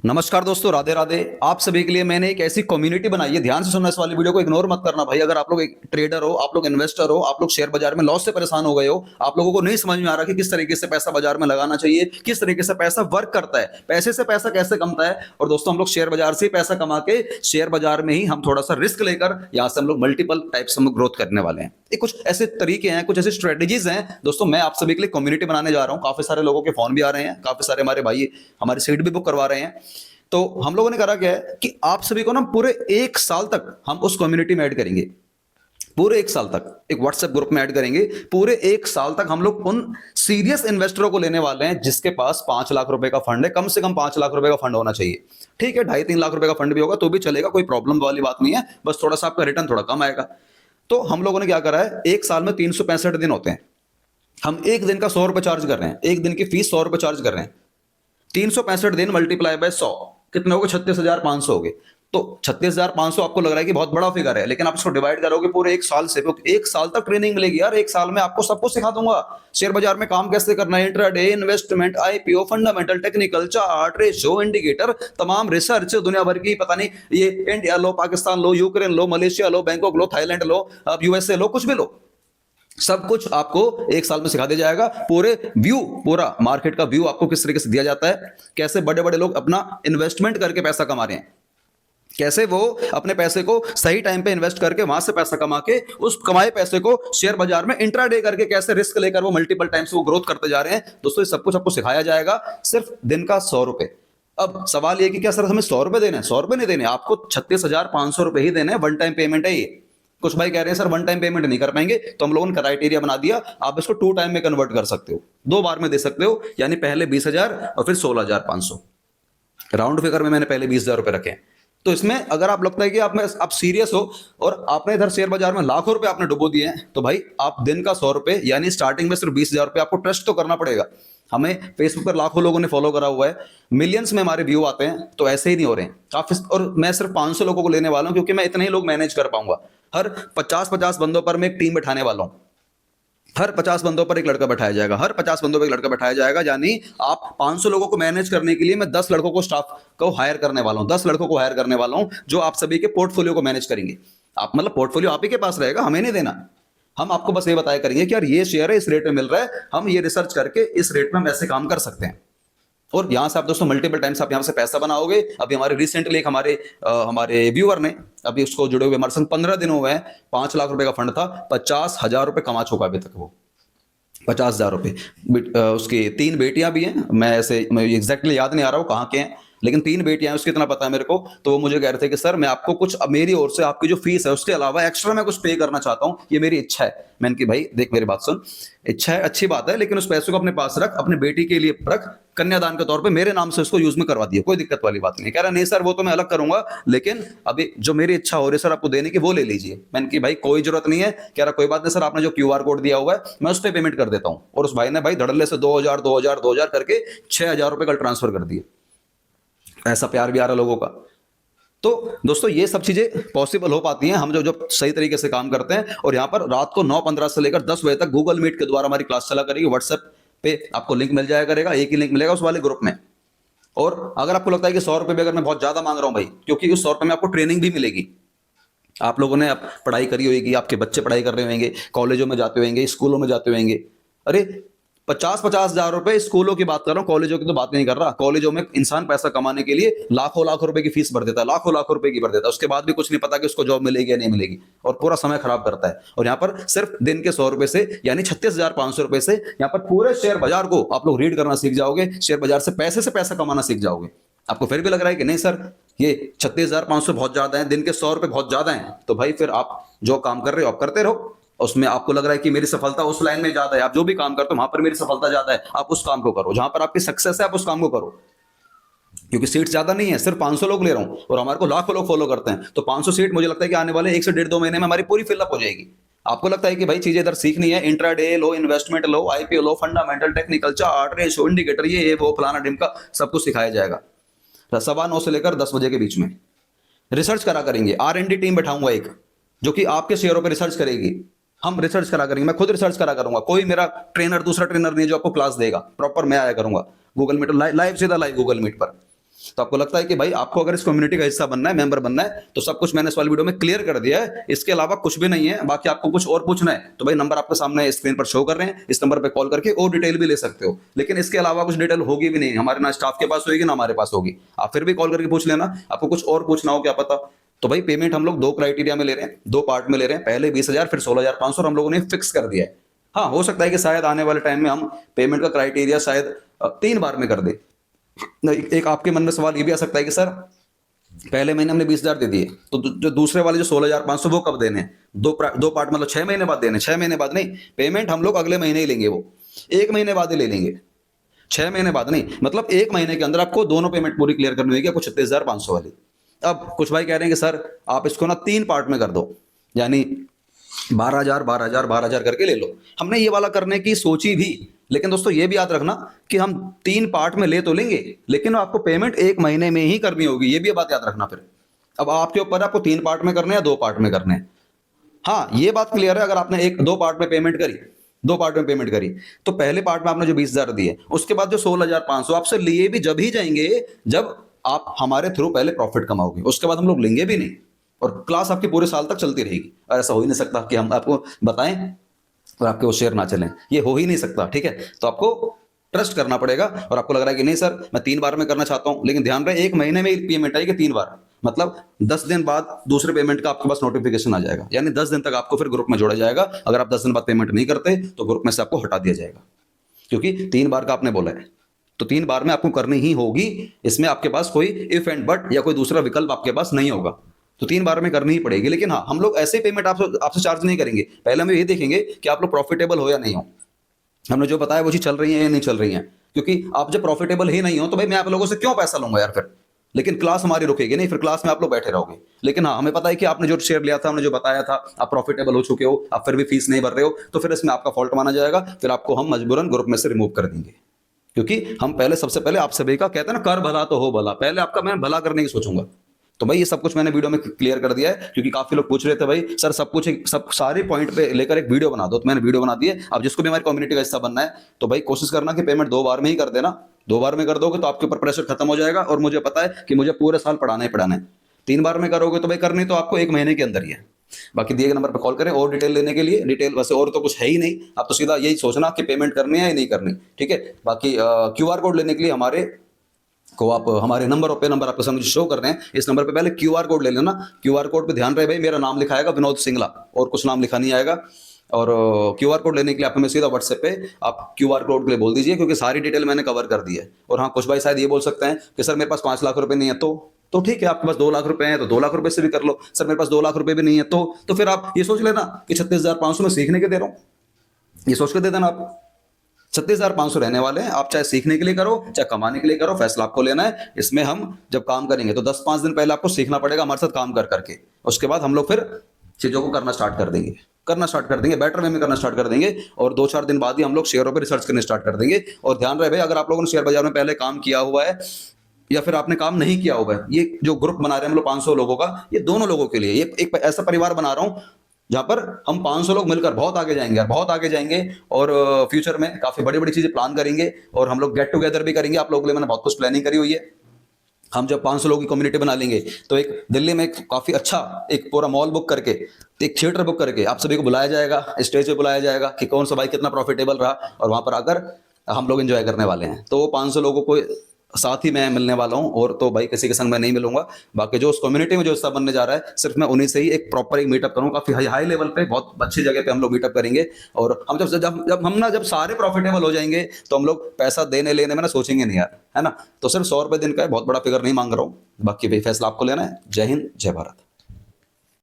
नमस्कार दोस्तों, राधे राधे। आप सभी के लिए मैंने एक ऐसी कम्युनिटी बनाई है, ध्यान से सुनना, इस वाली वीडियो को इग्नोर मत करना भाई। अगर आप लोग एक ट्रेडर हो, आप लोग इन्वेस्टर हो, आप लोग शेयर बाजार में लॉस से परेशान हो गए हो, आप लोगों को नहीं समझ में आ रहा कि किस तरीके से पैसा बाजार में लगाना चाहिए, किस तरीके से पैसा वर्क करता है, पैसे से पैसा कैसे कमता है। और दोस्तों, हम लोग शेयर बाजार से ही पैसा कमा के शेयर बाजार में ही हम थोड़ा सा रिस्क लेकर यहाँ से हम लोग मल्टीपल टाइप से हम ग्रोथ करने वाले हैं। ये कुछ ऐसे तरीके हैं, कुछ ऐसी स्ट्रेटेजीज हैं दोस्तों। मैं आप सभी के लिए कम्युनिटी बनाने जा रहा हूँ। काफी सारे लोगों के फोन भी आ रहे हैं, काफी सारे हमारे भाई हमारी सीट भी बुक करवा रहे हैं। तो हम लोगों ने करा क्या है कि आप सभी को ना पूरे 1 साल तक हम उस कम्युनिटी में ऐड करेंगे। पूरे 1 साल तक एक व्हाट्सएप ग्रुप में ऐड करेंगे। पूरे 1 साल तक हम लोग उन सीरियस इन्वेस्टरों को लेने वाले हैं जिसके पास 5 लाख रुपए का फंड है। कम से कम 5 लाख रुपए का फंड होना चाहिए। ठीक है, 2.5-3 लाख रुपए का फंड भी होगा तो भी चलेगा, कोई प्रॉब्लम वाली बात नहीं है। बस थोड़ा सा आपका रिटर्न थोड़ा कम आएगा। तो हम लोगों ने क्या करा है, 1 साल में 365 दिन होते हैं। हम एक दिन का 100 रुपए चार्ज कर रहे हैं, एक दिन की फीस 100 रुपए चार्ज कर रहे हैं। 365 दिन मल्टीप्लाई बाय 100 कितने हो गए? 36,500 हो गए। तो 36,500 आपको लग रहा है कि बहुत बड़ा फिगर है, लेकिन आप इसको डिवाइड करोगे पूरे 1 साल से, क्योंकि 1 साल तक ट्रेनिंग मिलेगी यार। 1 साल में आपको सब कुछ सिखा दूंगा। शेयर बाजार में काम कैसे करना है, intraday, investment, IPO, fundamental, technical, chart, ratio, indicator, तमाम रिसर्च, दुनिया भर की, पता नहीं ये इंडिया लो, पाकिस्तान लो, यूक्रेन लो, मलेशिया लो, बैंकॉक लो, थाईलैंड लो, अब यूएसए लो, कुछ भी लो, सब कुछ आपको 1 साल में सिखा दिया जाएगा। पूरे व्यू, पूरा मार्केट का व्यू आपको किस तरीके से दिया जाता है, कैसे बड़े बड़े लोग अपना इन्वेस्टमेंट करके पैसा कमा रहे हैं, कैसे वो अपने पैसे को सही टाइम पे इन्वेस्ट करके वहां से पैसा कमा के उस कमाए पैसे को शेयर बाजार में इंट्राडे करके कैसे रिस्क लेकर वो मल्टीपल टाइम्स वो ग्रोथ करते जा रहे हैं। दोस्तों, ये सब कुछ आपको सिखाया जाएगा सिर्फ दिन का 100 रुपए। अब सवाल ये कि क्या सर हमें 100 रुपए देने हैं? 100 रुपए नहीं देने, आपको 36,500 रुपए ही देने हैं। वन टाइम पेमेंट है ये। कुछ भाई कह रहे हैं सर वन टाइम पेमेंट नहीं कर पाएंगे, तो हम लोगों ने क्राइटेरिया बना दिया, आप इसको 2 टाइम में कन्वर्ट कर सकते हो, 2 बार में दे सकते हो। यानी पहले 20,000 और फिर 16,500। राउंड फिगर में मैंने पहले 20,000 रुपए रखे हैं। तो इसमें अगर आप लगता है कि आप सीरियस हो और आपने इधर शेयर बाजार में लाखों रुपए आपने डुबो दिए हैं, तो भाई आप दिन का 100 रुपए, यानी स्टार्टिंग में सिर्फ 20,000 रुपए आपको ट्रस्ट तो करना पड़ेगा। हमें फेसबुक पर लाखों लोगों ने फॉलो करा हुआ है, मिलियंस में हमारे व्यू आते हैं, तो ऐसे ही नहीं हो रहे हैं काफी। और मैं सिर्फ 500 लोगों को लेने वाला हूं, क्योंकि मैं इतने ही लोग मैनेज कर पाऊंगा। हर 50-50 बंदों पर मैं एक टीम बैठाने वाला हूं। हर 50 बंदों पर एक लड़का बैठाया जाएगा, हर 50 बंदों पर एक लड़का बैठाया जाएगा। यानी आप 500 लोगों को मैनेज करने के लिए मैं 10 लड़कों को स्टाफ को हायर करने वाला हूं, 10 लड़कों को हायर करने वाला हूं, जो आप सभी के पोर्टफोलियो को मैनेज करेंगे। आप मतलब पोर्टफोलियो आप ही के पास रहेगा, हमें नहीं देना। हम आपको बस ये बताया करेंगे कि यार ये शेयर है, इस रेट में मिल रहा है, हम ये रिसर्च करके इस रेट में हम ऐसे काम कर सकते हैं। और यहां से आप दोस्तों मल्टीपल टाइम्स आप यहां से पैसा बनाओगे। अभी हमारे रिसेंटली एक हमारे व्यूअर ने, अभी उसको जुड़े हुए हमारे संग 15 दिन हुए हैं, 5 लाख रुपए का फंड था, 50,000 रुपए कमा चुका अभी तक वो। 50,000 रुपए। उसकी 3 बेटियां भी हैं, मैं ऐसे एग्जैक्टली याद नहीं आ रहा वो कहाँ के हैं, लेकिन 3 बेटियां हैं, उसकी इतना पता है मेरे को। तो वो मुझे कह रहे थे कि सर मैं आपको कुछ, अब मेरी ओर से आपकी जो फीस है उसके अलावा एक्स्ट्रा मैं कुछ पे करना चाहता हूँ, ये मेरी इच्छा है। मैंने कि भाई देख मेरी बात सुन, इच्छा है अच्छी बात है, लेकिन उस पैसे को अपने पास रख, अपनी बेटी के लिए रख, कन्यादान के तौर पे मेरे नाम से उसको यूज में करवा दिया, कोई दिक्कत वाली बात नहीं। कह रहा नहीं सर वो तो मैं अलग करूंगा, लेकिन अभी जो मेरी इच्छा हो रही है सर आपको देने की, वो ले लीजिए। मैंने कि भाई कोई जरूरत नहीं है। कह रहा कोई बात नहीं सर, आपने जो क्यूआर कोड दिया हुआ है मैं उस पर पेमेंट कर देता हूं। और उस भाई ने भाई धड़ल्ले से 2,000 करके 6,000 रुपए कल ट्रांसफर कर दिए। ऐसा प्यार भी आ रहा लोगों का। तो दोस्तों, ये सब चीजें पॉसिबल हो पाती हैं हम जो जो सही तरीके से काम करते हैं। और यहाँ पर रात को 9:15 से लेकर 10 बजे तक गूगल मीट के द्वारा हमारी क्लास चला करेगी। व्हाट्सएप पे आपको लिंक मिल जाया करेगा, एक ही लिंक मिलेगा उस वाले ग्रुप में। और अगर आपको लगता है कि 100 रुपए भी अगर मैं बहुत ज्यादा मांग रहा हूं भाई, क्योंकि उस 100 रुपए में आपको ट्रेनिंग भी मिलेगी। आप लोगों ने पढ़ाई करी होगी, आपके बच्चे पढ़ाई कर रहे होंगे, कॉलेजों में जाते होंगे, स्कूलों में जाते होंगे। अरे 50-50 हजार रुपए, स्कूलों की बात कर रहा हूं, कॉलेजों की तो बात नहीं कर रहा। कॉलेजों में इंसान पैसा कमाने के लिए लाखों लाख रुपए की फीस भर देता है, लाखों लाख रुपए की भर देता है, उसके बाद भी कुछ नहीं पता कि उसको जॉब मिलेगी या नहीं मिलेगी, और पूरा समय खराब करता है। और यहाँ पर सिर्फ दिन के 100 रुपए से, यानी 36,500 रुपए से यहाँ पर पूरे शेयर बाजार को आप लोग रीड करना सीख जाओगे, शेयर बाजार से पैसा कमाना सीख जाओगे। आपको फिर भी लग रहा है कि नहीं सर ये 36,500 बहुत ज्यादा है, दिन के 100 रुपए बहुत ज्यादा है, तो भाई फिर आप जो काम कर रहे हो आप करते रहो। उसमें आपको लग रहा है कि मेरी सफलता उस लाइन में ज्यादा है, आप जो भी काम करते हो वहां पर मेरी सफलता ज्यादा है, आप उस काम को करो। जहां पर आपकी सक्सेस है आप उस काम को करो, क्योंकि सीट ज्यादा नहीं है, सिर्फ 500 लोग ले रहा हूं और हमारे को लाखों लोग फॉलो करते हैं। तो 500 सीट मुझे लगता है कि आने वाले 1 से 1.5-2 महीने में हमारी पूरी फिलअप हो जाएगी। आपको लगता है कि भाई चीजें इधर सीखनी है, इंट्राडे लो, इन्वेस्टमेंट लो, आईपीओ लो, fundamental, technical, chart, ratio, indicator, ये वो फलाना ढिमका सब कुछ सिखाया जाएगा। 9:15 से लेकर 10 बजे के बीच में रिसर्च करा करेंगे। R&D टीम बैठाऊंगा एक, जो कि आपके शेयरों पर रिसर्च करेगी। हम रिसर्च करा करेंगे, मैं खुद रिसर्च करा करूंगा, कोई मेरा ट्रेनर दूसरा ट्रेनर नहीं जो आपको क्लास देगा, प्रॉपर मैं आया करूंगा गूगल मीट लाइव, सीधा लाइव गूगल मीट पर। तो आपको लगता है कि भाई आपको अगर इस कम्युनिटी का हिस्सा बनना है, मेंबर बनना है, तो सब कुछ मैंने इस वाली वीडियो में क्लियर कर दिया है, इसके अलावा कुछ भी नहीं है। बाकी आपको कुछ और पूछना है तो भाई नंबर आपके सामने स्क्रीन पर शो कर रहे हैं, इस नंबर पर कॉल करके और डिटेल भी ले सकते हो। लेकिन इसके अलावा कुछ डिटेल होगी भी नहीं, हमारे ना स्टाफ के पास होगी ना हमारे पास होगी। आप फिर भी कॉल करके पूछ लेना, आपको कुछ और पूछना हो क्या पता। तो भाई पेमेंट हम लोग 2 क्राइटेरिया में ले रहे हैं, 2 पार्ट में ले रहे हैं, पहले 20,000 फिर 16,500, और हम लोगों ने फिक्स कर दिया है। हाँ, हो सकता है कि शायद आने वाले टाइम में हम पेमेंट का क्राइटेरिया शायद 3 बार में कर दे। एक आपके मन में सवाल ये भी आ सकता है कि सर पहले महीने हमने 20,000 दे दिए, तो जो दूसरे वाले जो 16,500 वो कब देने हैं? दो पार्ट मतलब 6 महीने बाद देने? 6 महीने बाद नहीं, पेमेंट हम लोग अगले महीने ही लेंगे, वो 1 महीने बाद ही ले लेंगे, 6 महीने बाद नहीं। मतलब 1 महीने के अंदर आपको दोनों पेमेंट पूरी क्लियर करनी होगी, आपको 36,500 वाली। अब कुछ भाई कह रहे हैं कि सर आप इसको ना 3 पार्ट में कर दो, यानी 12,000 12,000 12,000 करके ले लो। हमने ये वाला करने की सोची भी, लेकिन दोस्तों ये भी याद रखना कि हम 3 पार्ट में ले तो लेंगे, लेकिन आपको पेमेंट 1 महीने में ही करनी होगी, ये भी बात याद रखना। फिर अब आपके ऊपर आपको 3 पार्ट में करने या 2 पार्ट में करने। हाँ, ये बात क्लियर है, अगर आपने 2 पार्ट में पेमेंट करी, 2 पार्ट में पेमेंट करी, तो पहले पार्ट में आपने जो 20,000 दिए, उसके बाद जो 16,500 आपसे लिए भी जब ही जाएंगे जब आप हमारे थ्रू पहले प्रॉफिट कमाओगे, उसके बाद हम लोग लेंगे भी नहीं। और क्लास आपकी पूरे साल तक चलती रहेगी। और ऐसा हो ही नहीं सकता कि हम आपको बताएं और आपके वो शेयर ना चलें, ये हो ही नहीं सकता, ठीक है। तो आपको ट्रस्ट करना पड़ेगा। और आपको लग रहा है कि नहीं सर मैं 3 बार में करना चाहता हूं, लेकिन ध्यान रहे 1 महीने में पेमेंट आएगी 3 बार, मतलब 10 दिन बाद दूसरे पेमेंट का आपके पास नोटिफिकेशन आ जाएगा, यानी 10 दिन तक आपको फिर ग्रुप में जोड़ा जाएगा। अगर आप 10 दिन बाद पेमेंट नहीं करते तो ग्रुप में से आपको हटा दिया जाएगा, क्योंकि 3 बार का आपने बोला है, तो 3 बार में आपको करनी ही होगी। इसमें आपके पास कोई इफ एंड बट या कोई दूसरा विकल्प आपके पास नहीं होगा, तो 3 बार में करनी ही पड़ेगी। लेकिन हाँ, हम लोग ऐसे पेमेंट आपसे चार्ज नहीं करेंगे, पहले हम ये देखेंगे कि आप लोग प्रॉफिटेबल हो या नहीं हो, हमने जो बताया वो चीज चल रही है या नहीं चल रही है। क्योंकि आप जब प्रॉफिटेबल ही नहीं हो तो भाई मैं आप लोगों से क्यों पैसा लूंगा यार फिर। लेकिन क्लास हमारी रुकेगी नहीं, फिर क्लास में आप लोग बैठे रहोगे। लेकिन हाँ, हमें पता है कि आपने जो शेयर लिया था, हमने जो बताया था, आप प्रॉफिटेबल हो चुके हो, आप फिर भी फीस नहीं भर रहे हो, तो फिर इसमें आपका फॉल्ट माना जाएगा, फिर आपको हम मजबूरन ग्रुप में से रिमूव कर देंगे। क्योंकि हम पहले सबसे पहले आप सभी का कहते हैं ना, कर भला तो हो भला, पहले आपका मैं भला करने की सोचूंगा। तो भाई ये सब कुछ मैंने वीडियो में क्लियर कर दिया है, क्योंकि काफी लोग पूछ रहे थे भाई सर सब कुछ सब सारे पॉइंट पे लेकर एक वीडियो बना दो, तो मैंने वीडियो बना दी है। अब जिसको भी हमारी कम्युनिटी का हिस्सा बनना है तो भाई कोशिश करना कि पेमेंट 2 बार में ही कर देना। 2 बार में कर दोगे तो आपके ऊपर प्रेशर खत्म हो जाएगा, और मुझे पता है कि मुझे पूरे साल पढ़ाना ही पढ़ाना है। 3 बार में करोगे तो भाई करनी तो आपको 1 महीने के अंदर ही है। बाकी दिए गए नंबर पर कॉल करें और डिटेल लेने के लिए। डिटेल वैसे और तो कुछ है ही नहीं, आप तो सीधा यही सोचना कि पेमेंट करनी है या नहीं करनी, ठीक है। बाकी QR कोड लेने के लिए हमारे को आप हमारे नंबर आपके सामने शो कर रहे हैं, इस नंबर पे पहले QR कोड ले लेना। QR कोड पे ध्यान रहे भाई, मेरा नाम लिखा आएगा विनोद सिंगला, और कुछ नाम लिखा नहीं आएगा। और QR कोड लेने के लिए आप हमें सीधा WhatsApp पे आप QR कोड के लिए बोल दीजिए, क्योंकि सारी डिटेल मैंने कवर कर दी है। और हाँ, कुछ भाई शायद ये बोल सकते हैं कि सर मेरे पास 5 लाख रुपए नहीं है, तो ठीक है, आपके पास 2 लाख रुपए हैं तो 2 लाख रुपए से भी कर लो। सर मेरे पास 2 लाख रुपए भी नहीं है, तो फिर आप ये सोच लेना कि 36,500 में सीखने के दे रहा हूँ, ये सोच के दे देना। आप 36,500 रहने वाले हैं, आप चाहे सीखने के लिए करो चाहे कमाने के लिए करो, फैसला आपको लेना है। इसमें हम जब काम करेंगे तो 10-5 दिन पहले आपको सीखना पड़ेगा हमारे साथ काम कर करके, उसके बाद हम लोग फिर चीजों को करना स्टार्ट कर देंगे, बेटर वे में करना स्टार्ट कर देंगे। और 2-4 दिन बाद ही हम लोग शेयरों पर रिसर्च करने स्टार्ट कर देंगे। और ध्यान रहे भाई, अगर आप लोगों ने शेयर बाजार में पहले काम किया हुआ है या फिर आपने काम नहीं किया हुआ है, ये जो ग्रुप बना रहे हैं हम लोग 500 लोगों का, ये दोनों लोगों के लिए, ये एक ऐसा परिवार बना रहा हूं जहां पर हम 500 लोग मिलकर बहुत आगे जाएंगे यार, बहुत आगे जाएंगे। और फ्यूचर में काफी बड़ी बड़ी चीजें प्लान करेंगे, और हम लोग गेट टुगेदर भी करेंगे आप लोगों के लिए। मैंने बहुत कुछ प्लानिंग करी हुई है। हम जब 500 लोगों की कम्युनिटी बना लेंगे तो एक दिल्ली में एक काफी अच्छा एक पूरा मॉल बुक करके, एक थिएटर बुक करके आप सभी को बुलाया जाएगा, स्टेज पे बुलाया जाएगा कि कौन सा भाई कितना प्रॉफिटेबल रहा, और वहां पर आकर हम लोग एंजॉय करने वाले हैं। तो वो 500 लोगों को साथ ही मैं मिलने वाला हूं, और तो भाई किसी के संग मैं नहीं मिलूंगा। बाकी जो उस कम्युनिटी में जो हिस्सा बनने जा रहा है, सिर्फ मैं उन्हीं से ही एक प्रॉपर एक मीटअप करूंगा, काफी हाई लेवल पे, बहुत अच्छी जगह पे हम लोग मीटअप करेंगे। और हम जब सारे प्रॉफिटेबल हो जाएंगे तो हम लोग पैसा देने लेने में ना सोचेंगे नहीं यार, है ना। तो सिर्फ 100 रुपए दिन का है, बहुत बड़ा फिगर नहीं मांग रहा हूँ। बाकी भाई फैसला आपको लेना है। जय हिंद, जय भारत।